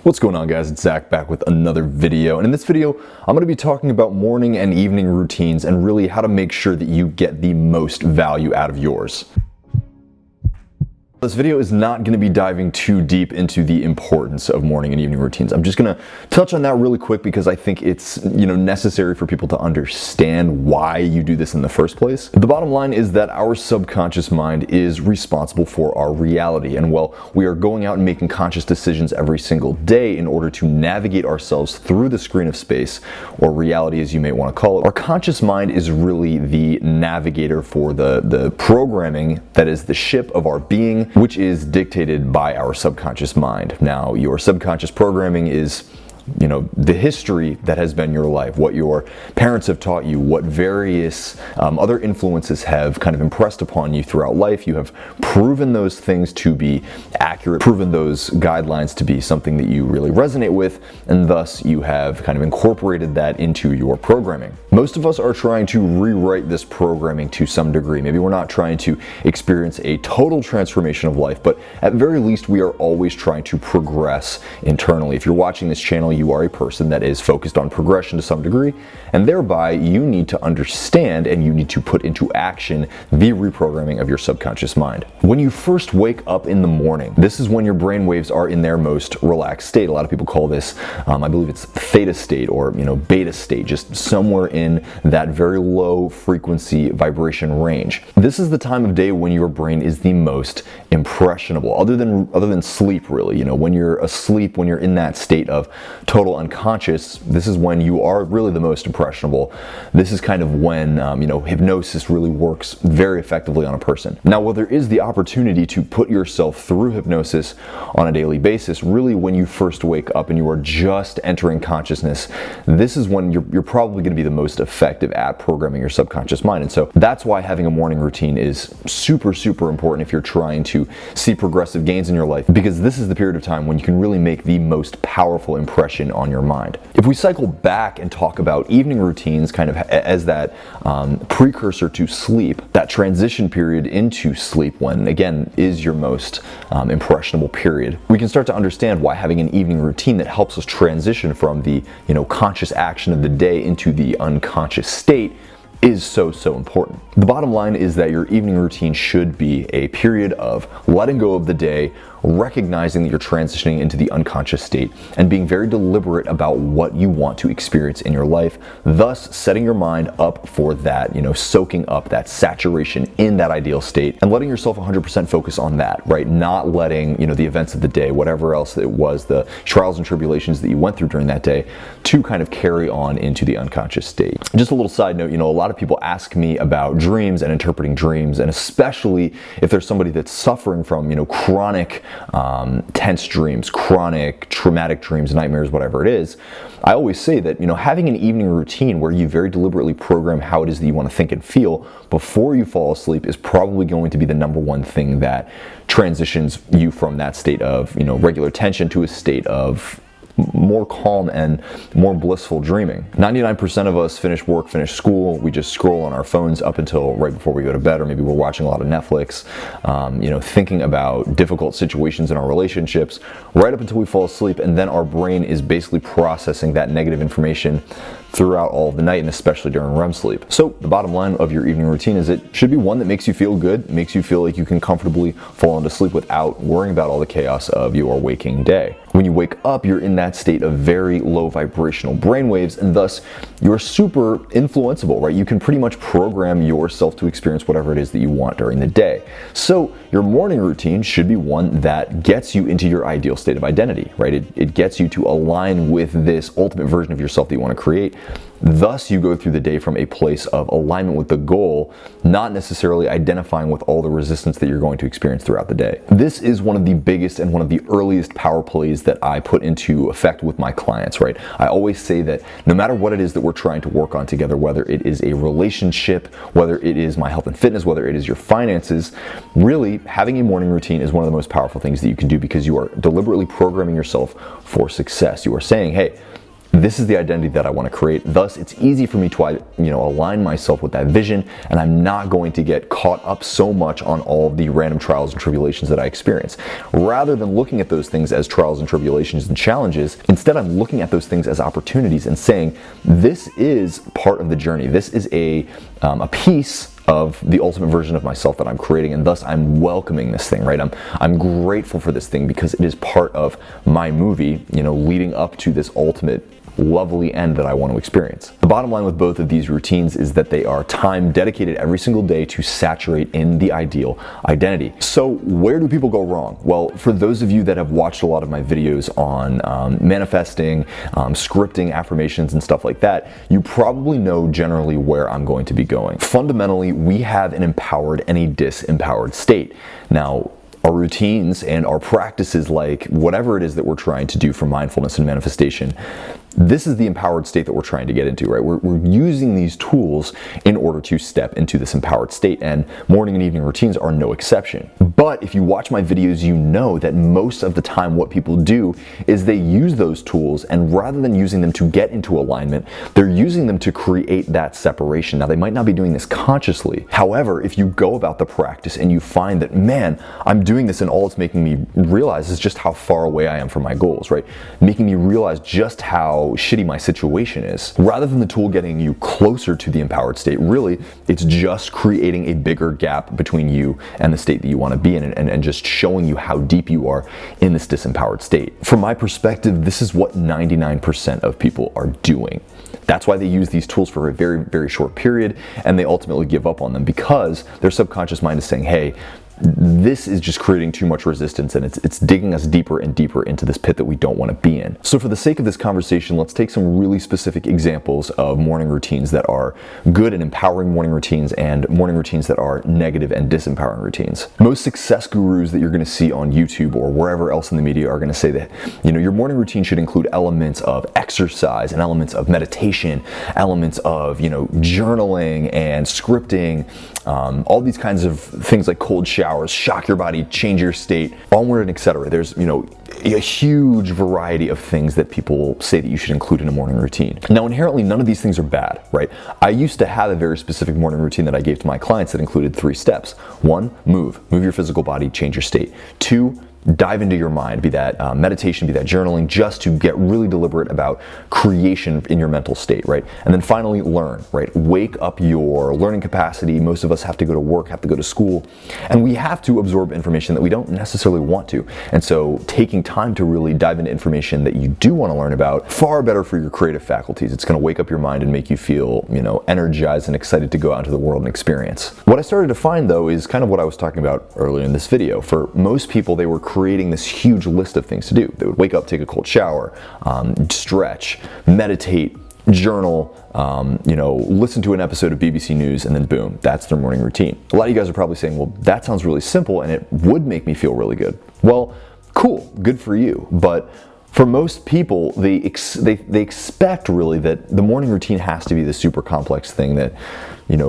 What's going on, guys? It's Zach back with another video, and in this video I'm going to be talking about morning and evening routines and really how to make sure that you get the most value out of yours. This video is not going to be diving too deep into the importance of morning and evening routines. I'm just going to touch on that really quick because I think it's, necessary for people to understand why you do this in the first place. The bottom line is that our subconscious mind is responsible for our reality, and while we are going out and making conscious decisions every single day in order to navigate ourselves through the screen of space, or reality as you may want to call it, our conscious mind is really the navigator for the programming that is the ship of our being, which is dictated by our subconscious mind. Now, your subconscious programming is the history that has been your life, what your parents have taught you, what various other influences have kind of impressed upon you throughout life. You have proven those things to be accurate, proven those guidelines to be something that you really resonate with, and thus you have kind of incorporated that into your programming. Most of us are trying to rewrite this programming to some degree. Maybe we're not trying to experience a total transformation of life, but at very least we are always trying to progress internally. If you're watching this channel, you are a person that is focused on progression to some degree, and thereby you need to understand and you need to put into action the reprogramming of your subconscious mind. When you first wake up in the morning, this is when your brain waves are in their most relaxed state. A lot of people call this, I believe it's theta state or beta state, just somewhere in that very low frequency vibration range. This is the time of day when your brain is the most impressionable, other than sleep, really. When you're asleep, when you're in that state of total unconscious, this is when you are really the most impressionable. This is kind of when hypnosis really works very effectively on a person. Now, while there is the opportunity to put yourself through hypnosis on a daily basis, really when you first wake up and you are just entering consciousness, this is when you're probably going to be the most effective at programming your subconscious mind. And so that's why having a morning routine is super, super important if you're trying to see progressive gains in your life, because this is the period of time when you can really make the most powerful impression on your mind. If we cycle back and talk about evening routines kind of as that precursor to sleep, that transition period into sleep, when again is your most impressionable period, we can start to understand why having an evening routine that helps us transition from the conscious action of the day into the unconscious state is so important. The bottom line is that your evening routine should be a period of letting go of the day, recognizing that you're transitioning into the unconscious state, and being very deliberate about what you want to experience in your life, thus setting your mind up for that, soaking up that saturation in that ideal state, and letting yourself 100% focus on that, right? Not letting, the events of the day, whatever else it was, the trials and tribulations that you went through during that day, to kind of carry on into the unconscious state. Just a little side note, a lot of people ask me about dreams and interpreting dreams, and especially if there's somebody that's suffering from, chronic tense dreams, chronic traumatic dreams, nightmares, whatever it is, I always say that, having an evening routine where you very deliberately program how it is that you want to think and feel before you fall asleep is probably going to be the number one thing that transitions you from that state of, regular tension to a state of more calm and more blissful dreaming. 99% of us finish work, finish school, we just scroll on our phones up until right before we go to bed, or maybe we're watching a lot of Netflix, thinking about difficult situations in our relationships right up until we fall asleep, and then our brain is basically processing that negative information throughout all of the night, and especially during REM sleep. So the bottom line of your evening routine is it should be one that makes you feel good, makes you feel like you can comfortably fall into sleep without worrying about all the chaos of your waking day. When you wake up, you're in that state of very low vibrational brainwaves, and thus you're super influenceable, right? You can pretty much program yourself to experience whatever it is that you want during the day. So your morning routine should be one that gets you into your ideal state of identity, right? It gets you to align with this ultimate version of yourself that you want to create. Thus, you go through the day from a place of alignment with the goal, not necessarily identifying with all the resistance that you're going to experience throughout the day. This is one of the biggest and one of the earliest power plays that I put into effect with my clients, right? I always say that no matter what it is that we're trying to work on together, whether it is a relationship, whether it is my health and fitness, whether it is your finances, really having a morning routine is one of the most powerful things that you can do, because you are deliberately programming yourself for success. You are saying, hey, this is the identity that I want to create. Thus, it's easy for me to, align myself with that vision, and I'm not going to get caught up so much on all of the random trials and tribulations that I experience. Rather than looking at those things as trials and tribulations and challenges, instead I'm looking at those things as opportunities and saying, this is part of the journey. This is a piece of the ultimate version of myself that I'm creating, and thus I'm welcoming this thing, right? I'm grateful for this thing because it is part of my movie, leading up to this ultimate lovely end that I want to experience. The bottom line with both of these routines is that they are time dedicated every single day to saturate in the ideal identity. So where do people go wrong? Well, for those of you that have watched a lot of my videos on manifesting, scripting, affirmations, and stuff like that, you probably know generally where I'm going to be going. Fundamentally, we have an empowered and a disempowered state. Now, our routines and our practices, like whatever it is that we're trying to do for mindfulness and manifestation, this is the empowered state that we're trying to get into, right? We're using these tools in order to step into this empowered state, and morning and evening routines are no exception. But if you watch my videos, you know that most of the time what people do is they use those tools, and rather than using them to get into alignment, they're using them to create that separation. Now, they might not be doing this consciously. However, if you go about the practice and you find that, man, I'm doing this and all it's making me realize is just how far away I am from my goals, right? Making me realize just how shitty my situation is. Rather than the tool getting you closer to the empowered state, really, it's just creating a bigger gap between you and the state that you want to be in, and just showing you how deep you are in this disempowered state. From my perspective, this is what 99% of people are doing. That's why they use these tools for a very, very short period, and they ultimately give up on them because their subconscious mind is saying, hey, this is just creating too much resistance, and it's digging us deeper and deeper into this pit that we don't want to be in. So for the sake of this conversation, let's take some really specific examples of morning routines that are good and empowering morning routines, and morning routines that are negative and disempowering routines. Most success gurus that you're going to see on YouTube or wherever else in the media are going to say that, your morning routine should include elements of exercise and elements of meditation, elements of, journaling and scripting, all these kinds of things like cold showers, shock your body, change your state, onward and etc. There's, a huge variety of things that people say that you should include in a morning routine. Now, inherently, none of these things are bad, right? I used to have a very specific morning routine that I gave to my clients that included 3 steps. 1, move your physical body, change your state. 2, dive into your mind, be that meditation, be that journaling, just to get really deliberate about creation in your mental state, right? And then finally, learn, right? Wake up your learning capacity. Most of us have to go to work, have to go to school, and we have to absorb information that we don't necessarily want to. And so taking time to really dive into information that you do want to learn about, far better for your creative faculties. It's going to wake up your mind and make you feel, energized and excited to go out into the world and experience. What I started to find, though, is kind of what I was talking about earlier in this video. For most people, they were creating this huge list of things to do. They would wake up, take a cold shower, stretch, meditate, journal, listen to an episode of BBC News, and then boom, that's their morning routine. A lot of you guys are probably saying, well, that sounds really simple and it would make me feel really good. Well, cool, good for you. But for most people, they expect really that the morning routine has to be the super complex thing that,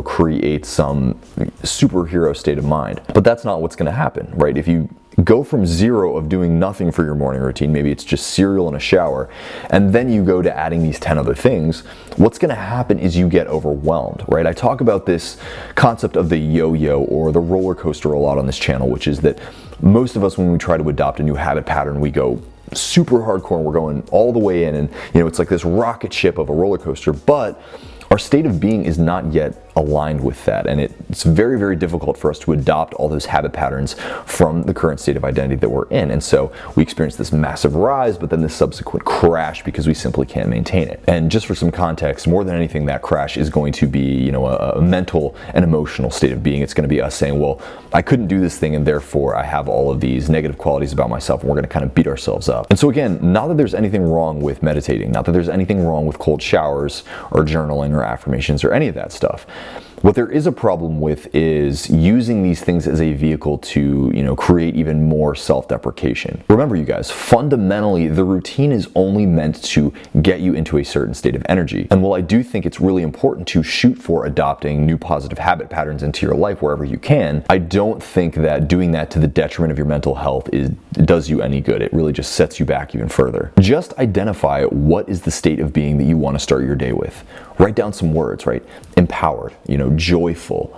creates some superhero state of mind. But that's not what's going to happen, right? If you go from 0 of doing nothing for your morning routine, maybe it's just cereal and a shower, and then you go to adding these 10 other things, what's going to happen is you get overwhelmed, right? I talk about this concept of the yo-yo or the roller coaster a lot on this channel, which is that most of us, when we try to adopt a new habit pattern, we go super hardcore and we're going all the way in, and it's like this rocket ship of a roller coaster, but our state of being is not yet aligned with that, and it's very, very difficult for us to adopt all those habit patterns from the current state of identity that we're in. And so we experience this massive rise, but then this subsequent crash because we simply can't maintain it. And just for some context, more than anything, that crash is going to be, a mental and emotional state of being. It's going to be us saying, well, I couldn't do this thing, and therefore I have all of these negative qualities about myself, and we're going to kind of beat ourselves up. And so again, not that there's anything wrong with meditating, not that there's anything wrong with cold showers or journaling or affirmations or any of that stuff. What there is a problem with is using these things as a vehicle to, create even more self-deprecation. Remember, you guys, fundamentally, the routine is only meant to get you into a certain state of energy. And while I do think it's really important to shoot for adopting new positive habit patterns into your life wherever you can, I don't think that doing that to the detriment of your mental health does you any good. It really just sets you back even further. Just identify what is the state of being that you want to start your day with. Write down some words, right? Empowered, joyful,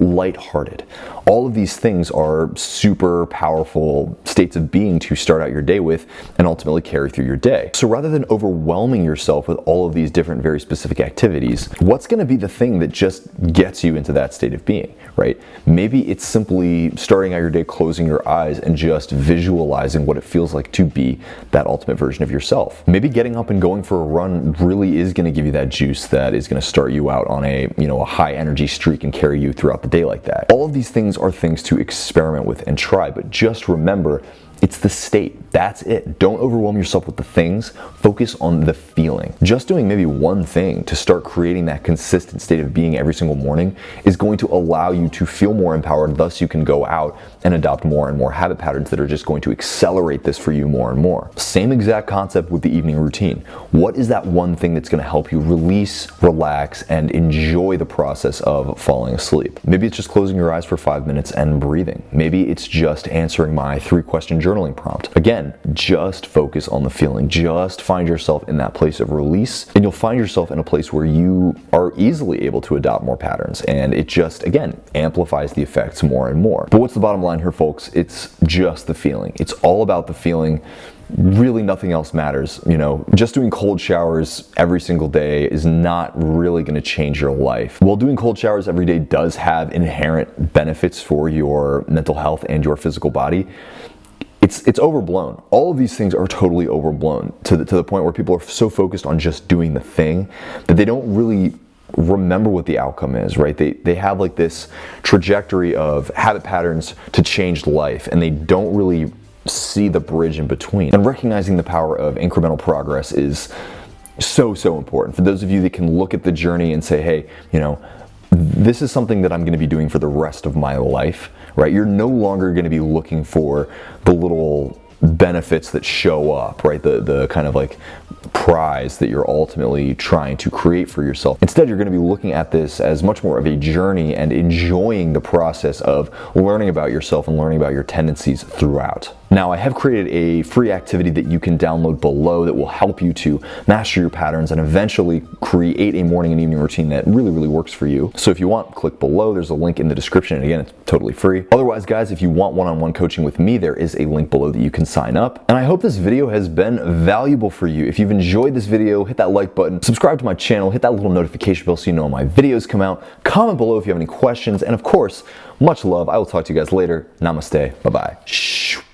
lighthearted. All of these things are super powerful states of being to start out your day with and ultimately carry through your day. So rather than overwhelming yourself with all of these different very specific activities, what's going to be the thing that just gets you into that state of being, right? Maybe it's simply starting out your day, closing your eyes and just visualizing what it feels like to be that ultimate version of yourself. Maybe getting up and going for a run really is going to give you that juice that is going to start you out on a high energy streak and carry you throughout the day like that. All of these things are things to experiment with and try, but just remember, it's the state. That's it. Don't overwhelm yourself with the things. Focus on the feeling. Just doing maybe one thing to start creating that consistent state of being every single morning is going to allow you to feel more empowered. Thus, you can go out and adopt more and more habit patterns that are just going to accelerate this for you more and more. Same exact concept with the evening routine. What is that one thing that's going to help you release, relax, and enjoy the process of falling asleep? Maybe it's just closing your eyes for 5 minutes and breathing. Maybe it's just answering my 3-question journaling prompt. Again, just focus on the feeling. Just find yourself in that place of release, and you'll find yourself in a place where you are easily able to adopt more patterns, and it just, again, amplifies the effects more and more. But what's the bottom line here, folks? It's just the feeling. It's all about the feeling. Really nothing else matters. Just doing cold showers every single day is not really going to change your life. While doing cold showers every day does have inherent benefits for your mental health and your physical body, it's overblown. All of these things are totally overblown to the point where people are so focused on just doing the thing that they don't really remember what the outcome is, right? They have like this trajectory of habit patterns to change life, and they don't really see the bridge in between. And recognizing the power of incremental progress is so important. For those of you that can look at the journey and say, hey, this is something that I'm going to be doing for the rest of my life, right? You're no longer going to be looking for the little benefits that show up, right? The kind of like prize that you're ultimately trying to create for yourself. Instead, you're going to be looking at this as much more of a journey and enjoying the process of learning about yourself and learning about your tendencies throughout. Now, I have created a free activity that you can download below that will help you to master your patterns and eventually create a morning and evening routine that really works for you. So if you want, click below. There's a link in the description. And again, it's totally free. Otherwise, guys, if you want one-on-one coaching with me, there is a link below that you can sign up. And I hope this video has been valuable for you. If you've enjoyed this video, hit that like button, subscribe to my channel, hit that little notification bell so you know when my videos come out. Comment below if you have any questions. And of course, much love. I will talk to you guys later. Namaste. Bye-bye.